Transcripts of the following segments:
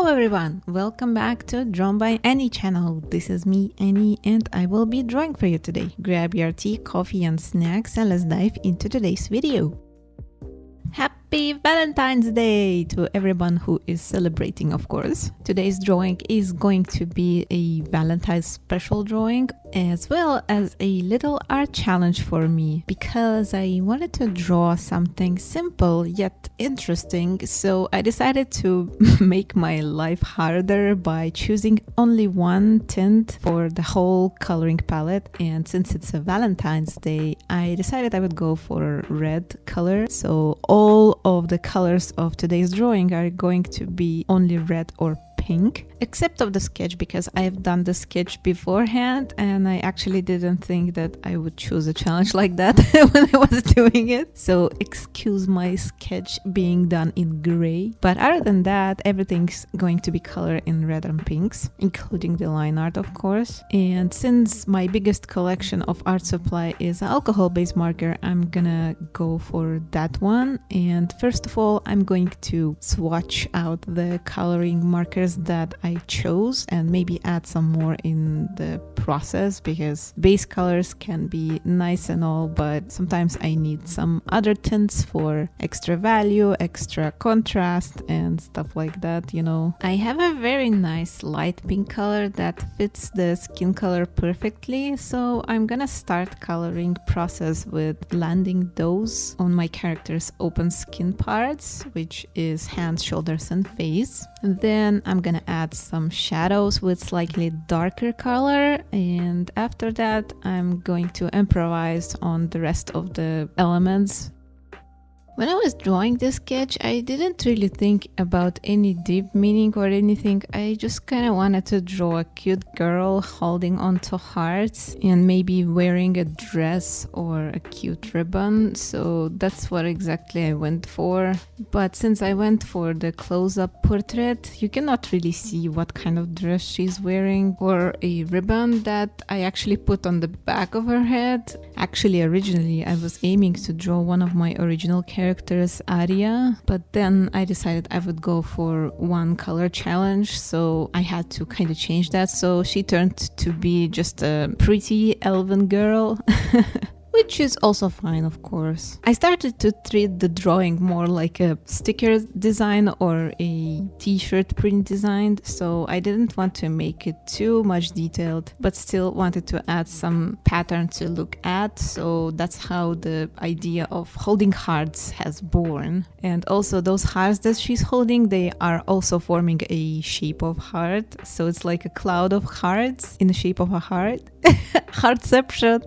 Hello everyone, welcome back to Drawn by Annie channel. This is me, Annie, and I will be drawing for you today. Grab your tea, coffee and snacks and let's dive into today's video. Happy Valentine's Day to everyone who is celebrating, of course. Today's drawing is going to be a Valentine's special drawing as well as a little art challenge for me because I wanted to draw something simple yet interesting, so I decided to make my life harder by choosing only one tint for the whole coloring palette, and since it's a Valentine's Day I decided I would go for red color, so all of the colors of today's drawing are going to be only red or pink, except of the sketch because I've done the sketch beforehand and I actually didn't think that I would choose a challenge like that when I was doing it. So excuse my sketch being done in gray. But other than that, everything's going to be colored in red and pinks, including the line art, of course. And since my biggest collection of art supply is an alcohol-based marker, I'm gonna go for that one. And first of all, I'm going to swatch out the coloring markers that I chose and maybe add some more in the process because base colors can be nice and all, but sometimes I need some other tints for extra value, extra contrast and stuff like that, you know. I have a very nice light pink color that fits the skin color perfectly, so I'm gonna start coloring process with landing those on my character's open skin parts, which is hands, shoulders and face. And then I'm gonna add some shadows with slightly darker color, and after that I'm going to improvise on the rest of the elements. When I was drawing this sketch, I didn't really think about any deep meaning or anything. I just kind of wanted to draw a cute girl holding onto hearts and maybe wearing a dress or a cute ribbon. So that's what exactly I went for. But since I went for the close-up portrait, you cannot really see what kind of dress she's wearing or a ribbon that I actually put on the back of her head. Actually, originally I was aiming to draw one of my original characters, Aria, but then I decided I would go for one color challenge, so I had to kind of change that, so she turned to be just a pretty elven girl. Which is also fine, of course. I started to treat the drawing more like a sticker design or a t-shirt print design, so I didn't want to make it too much detailed, but still wanted to add some pattern to look at, so that's how the idea of holding hearts has born. And also those hearts that she's holding, they are also forming a shape of heart, so it's like a cloud of hearts in the shape of a heart. Heartception.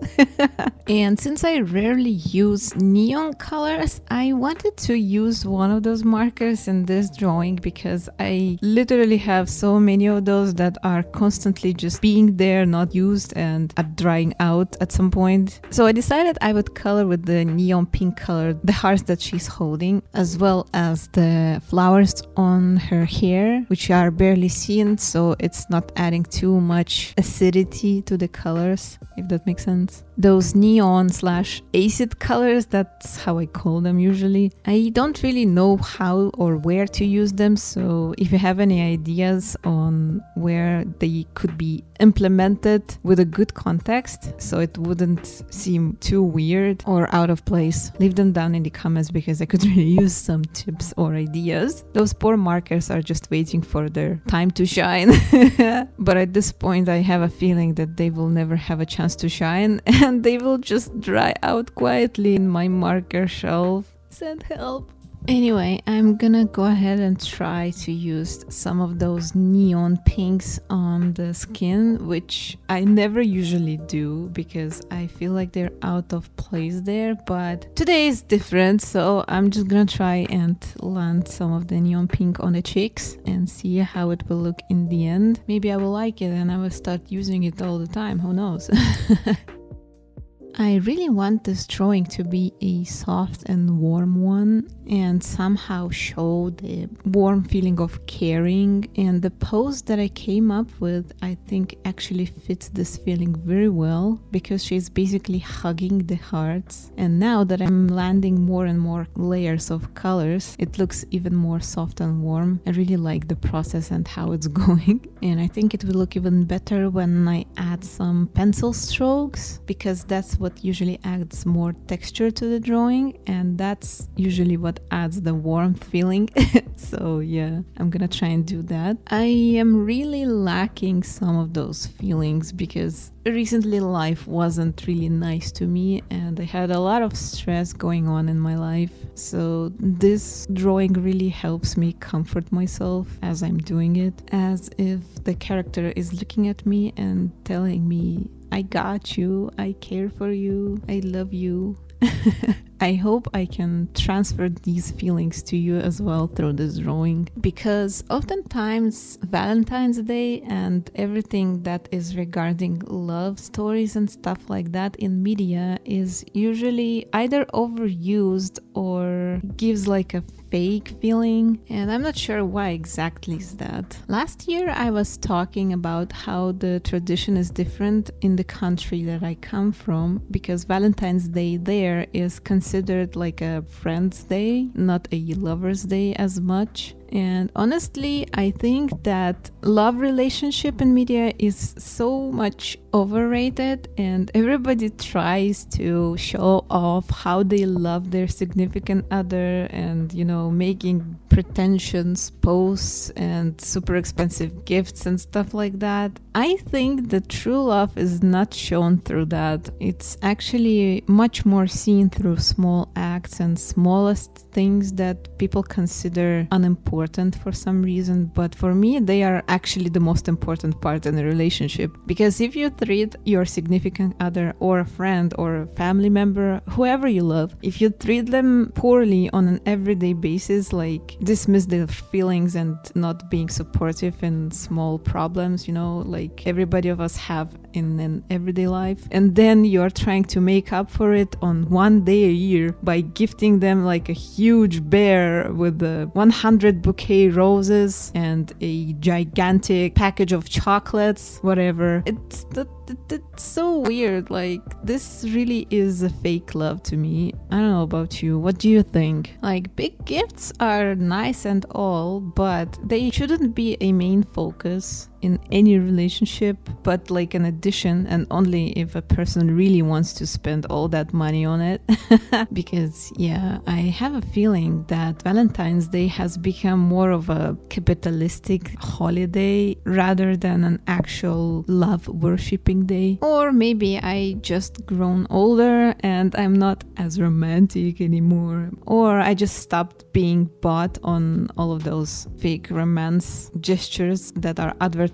And since I rarely use neon colors, I wanted to use one of those markers in this drawing because I literally have so many of those that are constantly just being there, not used, and are drying out at some point. So I decided I would color with the neon pink color the hearts that she's holding, as well as the flowers on her hair, which are barely seen, so it's not adding too much acidity to the colors, if that makes sense. Those neon / acid colors, that's how I call them usually. I don't really know how or where to use them, so if you have any ideas on where they could be implemented with a good context so it wouldn't seem too weird or out of place, leave them down in the comments because I could really use some tips or ideas. Those poor markers are just waiting for their time to shine. But at this point I have a feeling that they will never have a chance to shine and they will just dry out quietly in my marker shelf. Send help. Anyway, I'm gonna go ahead and try to use some of those neon pinks on the skin, which I never usually do because I feel like they're out of place there, but today is different, so I'm just gonna try and land some of the neon pink on the cheeks and see how it will look in the end. Maybe I will like it and I will start using it all the time, who knows. I really want this drawing to be a soft and warm one and somehow show the warm feeling of caring, and the pose that I came up with I think actually fits this feeling very well because she's basically hugging the hearts, and now that I'm landing more and more layers of colors it looks even more soft and warm. I really like the process and how it's going, and I think it will look even better when I add some pencil strokes because that's what usually adds more texture to the drawing, and that's usually what adds the warmth feeling. So yeah, I'm gonna try and do that. I am really lacking some of those feelings because recently life wasn't really nice to me and I had a lot of stress going on in my life. So this drawing really helps me comfort myself as I'm doing it, as if the character is looking at me and telling me, I got you, I care for you, I love you. I hope I can transfer these feelings to you as well through this drawing, because oftentimes Valentine's Day and everything that is regarding love stories and stuff like that in media is usually either overused or gives like a fake feeling, and I'm not sure why exactly is that. Last year I was talking about how the tradition is different in the country that I come from, because Valentine's Day there is considered like a friend's day, not a lover's day as much. And honestly, I think that love relationship in media is so much overrated, and everybody tries to show off how they love their significant other and, you know, making pretensions posts and super expensive gifts and stuff like that. I think the true love is not shown through that. It's actually much more seen through small acts and smallest things that people consider unimportant for some reason, but for me they are actually the most important part in a relationship. Because if you treat your significant other or a friend or a family member, whoever you love, if you treat them poorly on an everyday basis, like dismiss their feelings and not being supportive in small problems, you know, like everybody of us have in an everyday life, and then you're trying to make up for it on one day a year by gifting them like a huge bear with 100 bouquet roses and a gigantic package of chocolates, whatever. It's so weird. Like, this really is a fake love to me. I don't know about you. What do you think? Like, big gifts are nice and all, but they shouldn't be a main focus in any relationship, but like an addition, and only if a person really wants to spend all that money on it. Because yeah, I have a feeling that Valentine's Day has become more of a capitalistic holiday rather than an actual love worshipping day. Or maybe I just grown older and I'm not as romantic anymore, or I just stopped being bought on all of those fake romance gestures that are advertised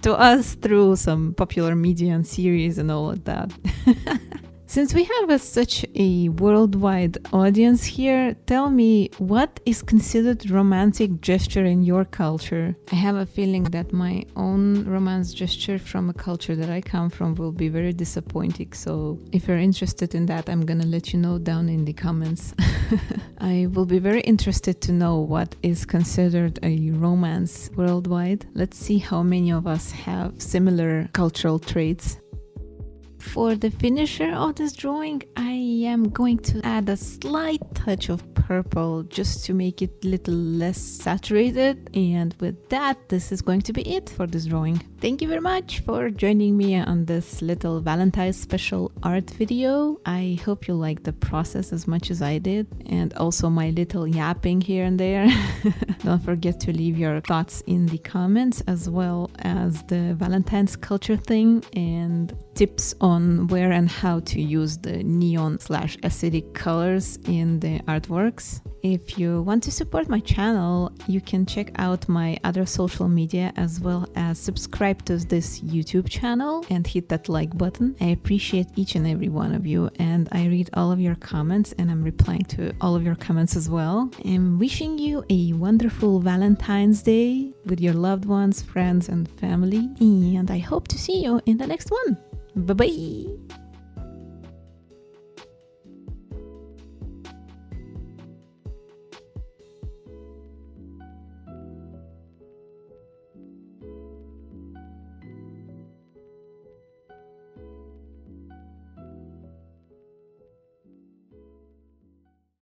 to us through some popular media and series and all of that. Since we have such a worldwide audience here, tell me, what is considered romantic gesture in your culture? I have a feeling that my own romance gesture from a culture that I come from will be very disappointing, so if you're interested in that, I'm gonna let you know down in the comments. I will be very interested to know what is considered a romance worldwide. Let's see how many of us have similar cultural traits. For the finisher of this drawing, I am going to add a slight touch of purple just to make it a little less saturated. And with that, this is going to be it for this drawing. Thank you very much for joining me on this little Valentine's special art video. I hope you liked the process as much as I did, and also my little yapping here and there. Don't forget to leave your thoughts in the comments, as well as the Valentine's culture thing and tips on where and how to use the neon/acidic colors in the artworks. If you want to support my channel, you can check out my other social media, as well as subscribe to this YouTube channel and hit that like button. I appreciate each and every one of you, and I read all of your comments and I'm replying to all of your comments as well. I'm wishing you a wonderful Valentine's Day with your loved ones, friends and family, and I hope to see you in the next one. Bye-bye!